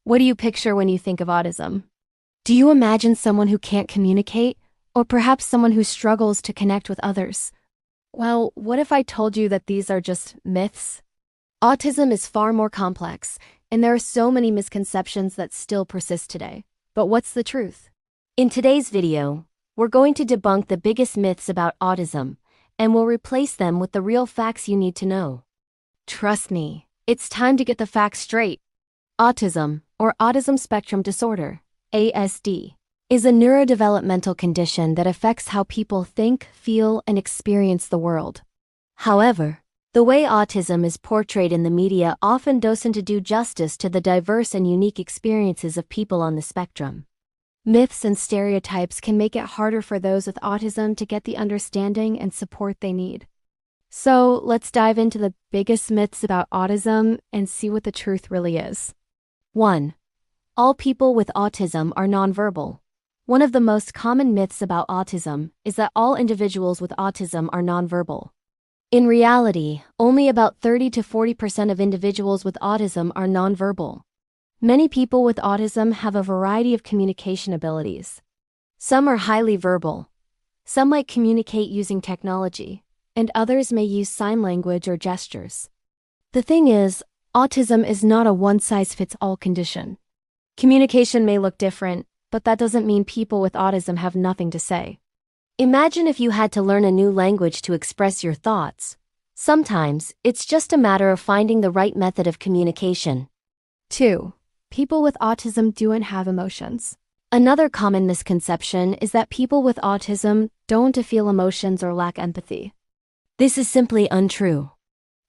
What do you picture when you think of autism? Do you imagine someone who can't communicate, or perhaps someone who struggles to connect with others? Well, what if I told you that these are just myths? Autism is far more complex, and there are so many misconceptions that still persist today. But what's the truth? In today's video, we're going to debunk the biggest myths about autism, and we'll replace them with the real facts you need to know. Trust me, it's time to get the facts straight. Autism, or Autism Spectrum Disorder, ASD, is a neurodevelopmental condition that affects how people think, feel, and experience the world. However, the way autism is portrayed in the media often doesn't do justice to the diverse and unique experiences of people on the spectrum. Myths and stereotypes can make it harder for those with autism to get the understanding and support they need. So let's dive into the biggest myths about autism and see what the truth really is. 1. All people with autism are nonverbal. One of the most common myths about autism is that all individuals with autism are nonverbal. In reality, only about 30 to 40% of individuals with autism are nonverbal. Many people with autism have a variety of communication abilities. Some are highly verbal. Some might communicate using technology, and others may use sign language or gestures. The thing is, autism is not a one-size-fits-all condition. Communication may look different, but that doesn't mean people with autism have nothing to say. Imagine if you had to learn a new language to express your thoughts. Sometimes, it's just a matter of finding the right method of communication. 2. People with autism don't have emotions. Another common misconception is that people with autism don't feel emotions or lack empathy. This is simply untrue.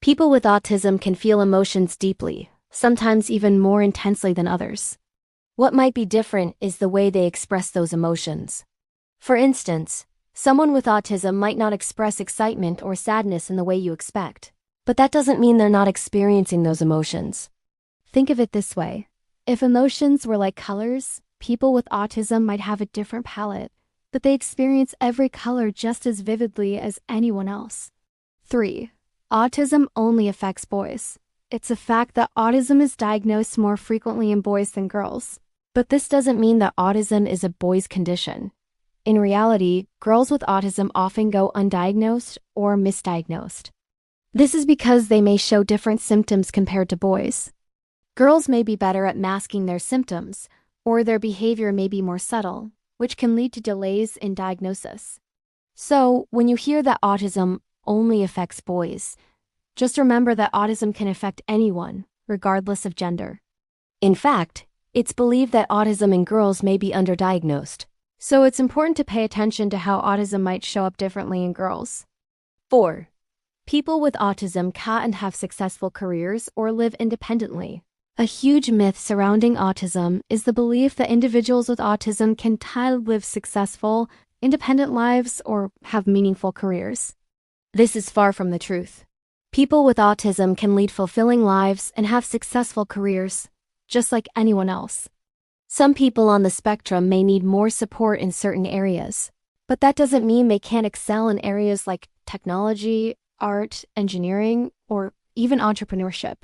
People with autism can feel emotions deeply, sometimes even more intensely than others. What might be different is the way they express those emotions. For instance, someone with autism might not express excitement or sadness in the way you expect, but that doesn't mean they're not experiencing those emotions. Think of it this way. If emotions were like colors, people with autism might have a different palette, but they experience every color just as vividly as anyone else. 3. Autism only affects boys. It's a fact that autism is diagnosed more frequently in boys than girls. But this doesn't mean that autism is a boy's condition. In reality, girls with autism often go undiagnosed or misdiagnosed. This is because they may show different symptoms compared to boys. Girls may be better at masking their symptoms, or their behavior may be more subtle, which can lead to delays in diagnosis. So, when you hear that autism only affects boys, just remember that autism can affect anyone, regardless of gender. In fact, it's believed that autism in girls may be underdiagnosed, so it's important to pay attention to how autism might show up differently in girls. 4. People with autism can't have successful careers or live independently. A huge myth surrounding autism is the belief that individuals with autism can live successful, independent lives or have meaningful careers. This is far from the truth. People with autism can lead fulfilling lives and have successful careers, just like anyone else. Some people on the spectrum may need more support in certain areas, but that doesn't mean they can't excel in areas like technology, art, engineering, or even entrepreneurship.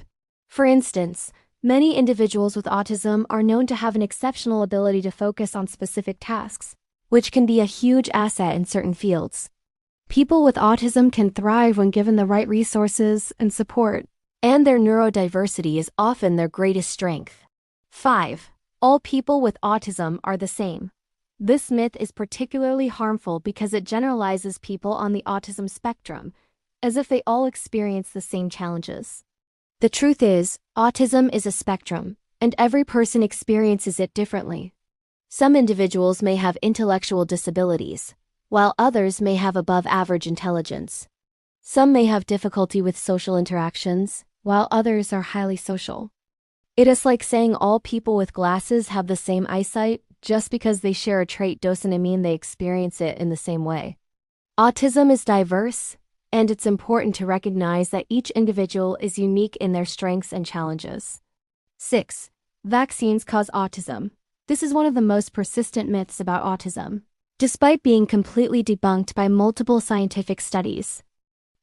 For instance, many individuals with autism are known to have an exceptional ability to focus on specific tasks, which can be a huge asset in certain fields. People with autism can thrive when given the right resources and support, and their neurodiversity is often their greatest strength. 5. All people with autism are the same. This myth is particularly harmful because it generalizes people on the autism spectrum, as if they all experience the same challenges. The truth is, autism is a spectrum, and every person experiences it differently. Some individuals may have intellectual disabilities, while others may have above-average intelligence. Some may have difficulty with social interactions, while others are highly social. It is like saying all people with glasses have the same eyesight just because they share a trait doesn't mean they experience it in the same way. Autism is diverse, and it's important to recognize that each individual is unique in their strengths and challenges. 6. Vaccines cause autism. This is one of the most persistent myths about autism, despite being completely debunked by multiple scientific studies.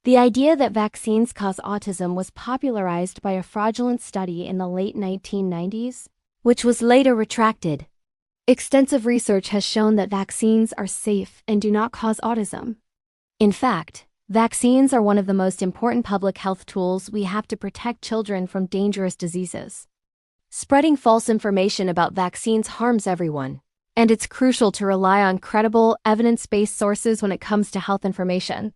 The idea that vaccines cause autism was popularized by a fraudulent study in the late 1990s which was later retracted. Extensive research has shown that vaccines are safe and do not cause autism. In fact, vaccines are one of the most important public health tools we have to protect children from dangerous diseases. Spreading false information about vaccines harms everyone, and it's crucial to rely on credible, evidence-based sources when it comes to health information.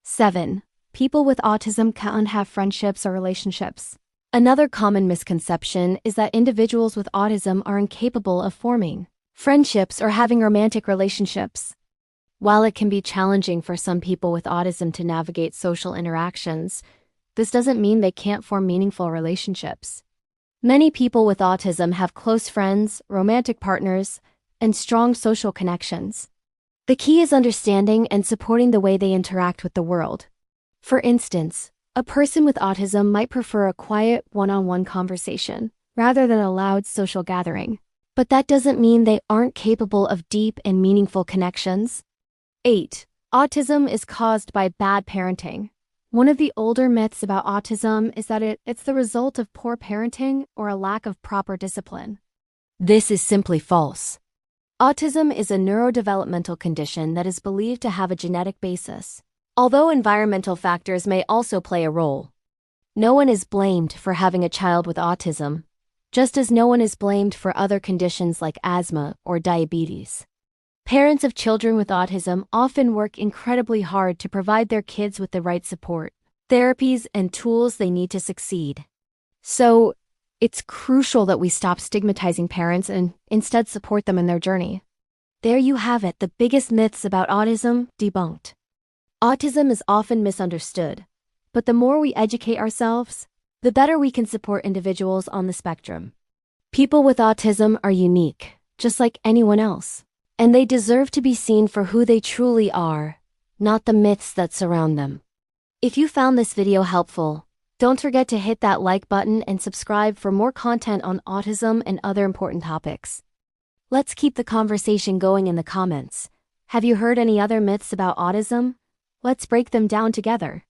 7. People with autism can't have friendships or relationships. Another common misconception is that individuals with autism are incapable of forming friendships or having romantic relationships. While it can be challenging for some people with autism to navigate social interactions, this doesn't mean they can't form meaningful relationships. Many people with autism have close friends, romantic partners, and strong social connections. The key is understanding and supporting the way they interact with the world. For instance, a person with autism might prefer a quiet, one-on-one conversation rather than a loud social gathering. But that doesn't mean they aren't capable of deep and meaningful connections. 8. Autism is caused by bad parenting. One of the older myths about autism is that it's the result of poor parenting or a lack of proper discipline. This is simply false. Autism is a neurodevelopmental condition that is believed to have a genetic basis, although environmental factors may also play a role. No one is blamed for having a child with autism, just as no one is blamed for other conditions like asthma or diabetes. Parents of children with autism often work incredibly hard to provide their kids with the right support, therapies, and tools they need to succeed. So, it's crucial that we stop stigmatizing parents and instead support them in their journey. There you have it, the biggest myths about autism debunked. Autism is often misunderstood, but the more we educate ourselves, the better we can support individuals on the spectrum. People with autism are unique, just like anyone else, and they deserve to be seen for who they truly are, not the myths that surround them. If you found this video helpful, don't forget to hit that like button and subscribe for more content on autism and other important topics. Let's keep the conversation going in the comments. Have you heard any other myths about autism? Let's break them down together.